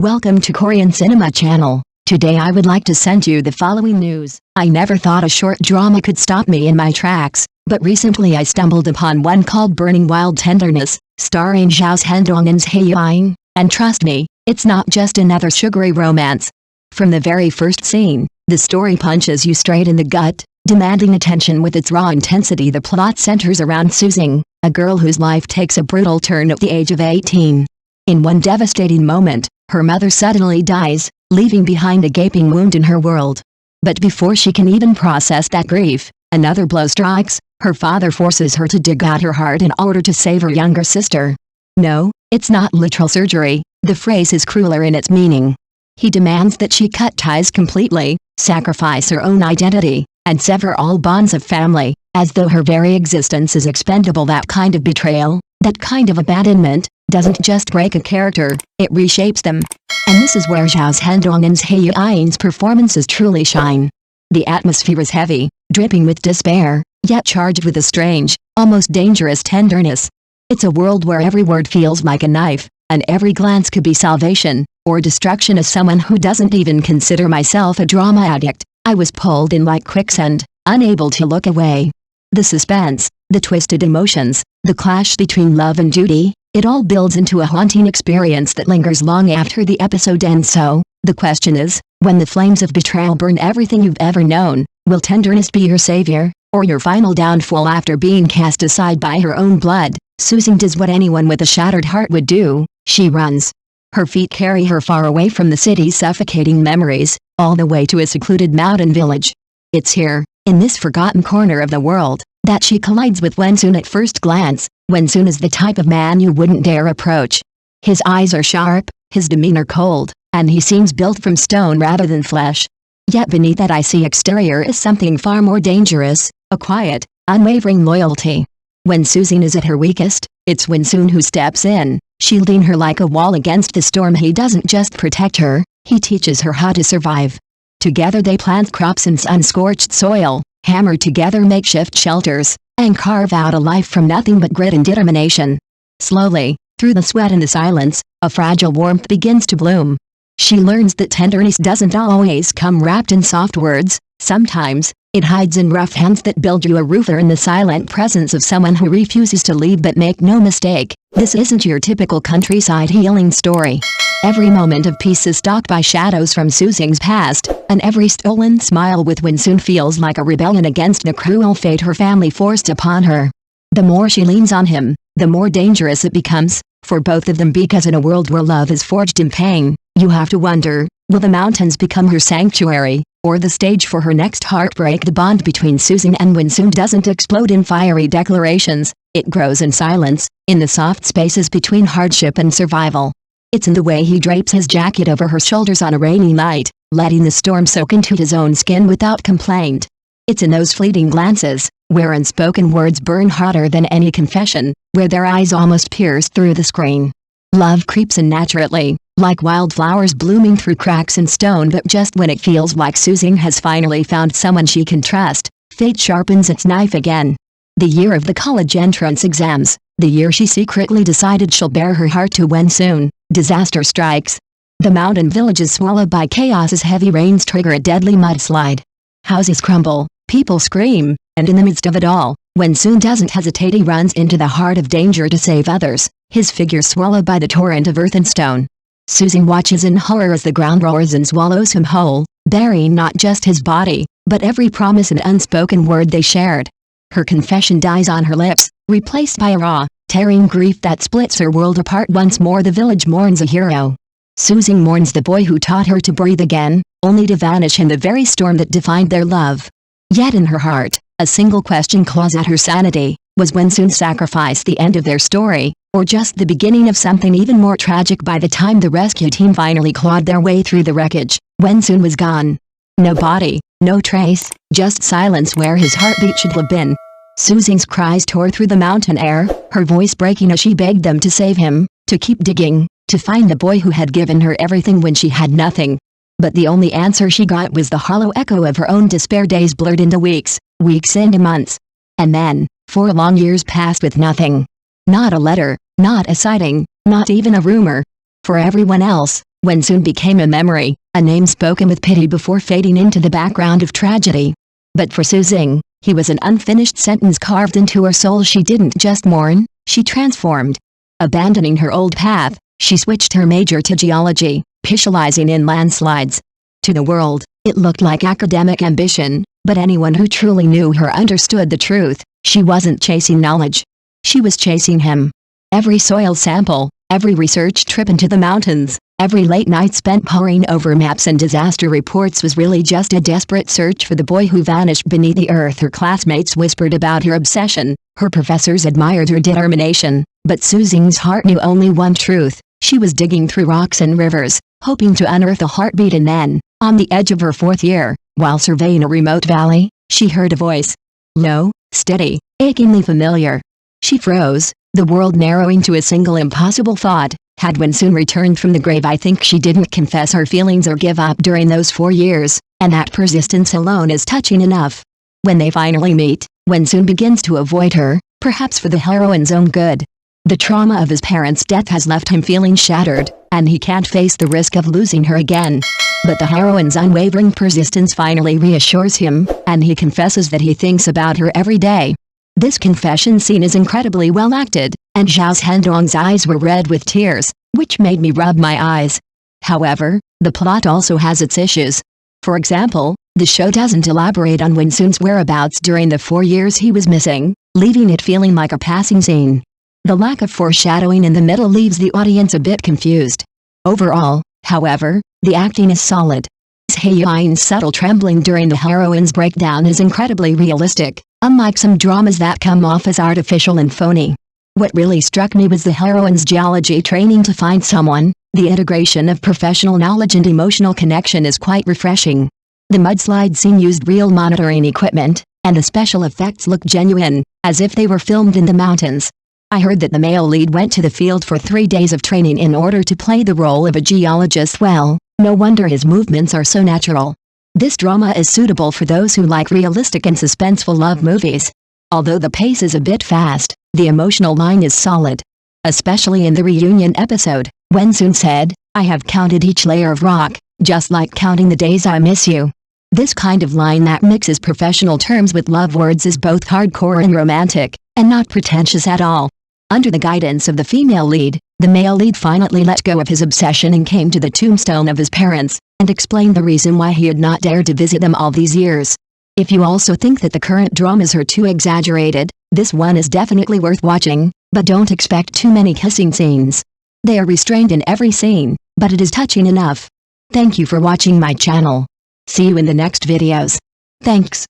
Welcome to Korean Cinema Channel. Today I would like to send you the following news. I never thought a short drama could stop me in my tracks, but recently I stumbled upon one called Burning Wild Tenderness, starring Zhao Zhendong Zhai Yiying, and trust me, it's not just another sugary romance. From the very first scene, the story punches you straight in the gut, demanding attention with its raw intensity. The plot centers around Suzing, a girl whose life takes a brutal turn at the age of 18. In one devastating moment, her mother suddenly dies, leaving behind a gaping wound in her world. But before she can even process that grief, another blow strikes. Her father forces her to dig out her heart in order to save her younger sister. No, it's not literal surgery. The phrase is crueler in its meaning. He demands that she cut ties completely, sacrifice her own identity, and sever all bonds of family, as though her very existence is expendable. That kind of betrayal, that kind of abandonment, doesn't just break a character, it reshapes them. And this is where Zhao Zhendong Zhai Yiying's performances truly shine. The atmosphere is heavy, dripping with despair, yet charged with a strange, almost dangerous tenderness. It's a world where every word feels like a knife, and every glance could be salvation, or destruction. As someone who doesn't even consider myself a drama addict, I was pulled in like quicksand, unable to look away. The suspense, the twisted emotions, the clash between love and duty, it all builds into a haunting experience that lingers long after the episode ends. So, the question is, when the flames of betrayal burn everything you've ever known, will tenderness be your savior, or your final downfall? After being cast aside by her own blood, Suzing does what anyone with a shattered heart would do. She runs. Her feet carry her far away from the city's suffocating memories, all the way to a secluded mountain village. It's here, in this forgotten corner of the world, that she collides with Wensun at first glance. Wensun is the type of man you wouldn't dare approach. His eyes are sharp, his demeanor cold, and he seems built from stone rather than flesh. Yet beneath that icy exterior is something far more dangerous, a quiet, unwavering loyalty. When Suzing is at her weakest, it's Wensun who steps in, shielding her like a wall against the storm. He doesn't just protect her, he teaches her how to survive. Together they plant crops in sun-scorched soil, hammer together makeshift shelters, and carve out a life from nothing but grit and determination. Slowly, through the sweat and the silence, a fragile warmth begins to bloom. She learns that tenderness doesn't always come wrapped in soft words. Sometimes, it hides in rough hands that build you a roof, or in the silent presence of someone who refuses to leave. But make no mistake, this isn't your typical countryside healing story. Every moment of peace is stalked by shadows from Suzing's past, and every stolen smile with Wensun feels like a rebellion against the cruel fate her family forced upon her. The more she leans on him, the more dangerous it becomes, for both of them, because in a world where love is forged in pain, you have to wonder, will the mountains become her sanctuary, or the stage for her next heartbreak? The bond between Suzing and Wensun doesn't explode in fiery declarations, it grows in silence, in the soft spaces between hardship and survival. It's in the way he drapes his jacket over her shoulders on a rainy night, letting the storm soak into his own skin without complaint. It's in those fleeting glances, where unspoken words burn hotter than any confession, where their eyes almost pierce through the screen. Love creeps in naturally, like wildflowers blooming through cracks in stone. But just when it feels like Suzing has finally found someone she can trust, fate sharpens its knife again. The year of the college entrance exams, the year she secretly decided she'll bare her heart to Wensun, disaster strikes. The mountain village is swallowed by chaos as heavy rains trigger a deadly mudslide. Houses crumble, people scream, and in the midst of it all, Wensun doesn't hesitate. He runs into the heart of danger to save others, his figure swallowed by the torrent of earth and stone. Suzing watches in horror as the ground roars and swallows him whole, burying not just his body, but every promise and unspoken word they shared. Her confession dies on her lips, replaced by a raw, tearing grief that splits her world apart. Once more the village mourns a hero. Suzing mourns the boy who taught her to breathe again, only to vanish in the very storm that defined their love. Yet in her heart, a single question claws at her sanity. Was Wensun's sacrifice the end of their story, or just the beginning of something even more tragic? By the time the rescue team finally clawed their way through the wreckage, Wensun was gone. No body, no trace, just silence where his heartbeat should have been. Suzing's cries tore through the mountain air, her voice breaking as she begged them to save him, to keep digging, to find the boy who had given her everything when she had nothing. But the only answer she got was the hollow echo of her own despair. Days blurred into weeks, weeks into months. And then, 4 long years passed with nothing. Not a letter, not a sighting, not even a rumor. For everyone else, Wensun became a memory, a name spoken with pity before fading into the background of tragedy. But for Su Xing, he was an unfinished sentence carved into her soul. She didn't just mourn, she transformed. Abandoning her old path, she switched her major to geology, specializing in landslides. To the world, it looked like academic ambition, but anyone who truly knew her understood the truth. She wasn't chasing knowledge. She was chasing him. Every soil sample, every research trip into the mountains, every late night spent poring over maps and disaster reports was really just a desperate search for the boy who vanished beneath the earth. Her classmates whispered about her obsession, her professors admired her determination, but Su Xing's heart knew only one truth. She was digging through rocks and rivers, hoping to unearth a heartbeat. And then, on the edge of her 4th year, while surveying a remote valley, she heard a voice. Low, steady, achingly familiar. She froze, the world narrowing to a single impossible thought. Had Wensun returned from the grave? I think she didn't confess her feelings or give up during those 4 years, and that persistence alone is touching enough. When they finally meet, Wensun begins to avoid her, perhaps for the heroine's own good. The trauma of his parents' death has left him feeling shattered, and he can't face the risk of losing her again. But the heroine's unwavering persistence finally reassures him, and he confesses that he thinks about her every day. This confession scene is incredibly well acted, and Zhao Zhendong's eyes were red with tears, which made me rub my eyes. However, the plot also has its issues. For example, the show doesn't elaborate on Wensun's whereabouts during the 4 years he was missing, leaving it feeling like a passing scene. The lack of foreshadowing in the middle leaves the audience a bit confused. Overall, however, the acting is solid. Hae-in's subtle trembling during the heroine's breakdown is incredibly realistic, unlike some dramas that come off as artificial and phony. What really struck me was the heroine's geology training to find someone. The integration of professional knowledge and emotional connection is quite refreshing. The mudslide scene used real monitoring equipment, and the special effects looked genuine, as if they were filmed in the mountains. I heard that the male lead went to the field for 3 days of training in order to play the role of a geologist. Well, no wonder his movements are so natural. This drama is suitable for those who like realistic and suspenseful love movies. Although the pace is a bit fast, the emotional line is solid. Especially in the reunion episode, Wensun said, "I have counted each layer of rock, just like counting the days I miss you." This kind of line that mixes professional terms with love words is both hardcore and romantic, and not pretentious at all. Under the guidance of the female lead, the male lead finally let go of his obsession and came to the tombstone of his parents, and explained the reason why he had not dared to visit them all these years. If you also think that the current dramas are too exaggerated, this one is definitely worth watching, but don't expect too many kissing scenes. They are restrained in every scene, but it is touching enough. Thank you for watching my channel. See you in the next videos. Thanks.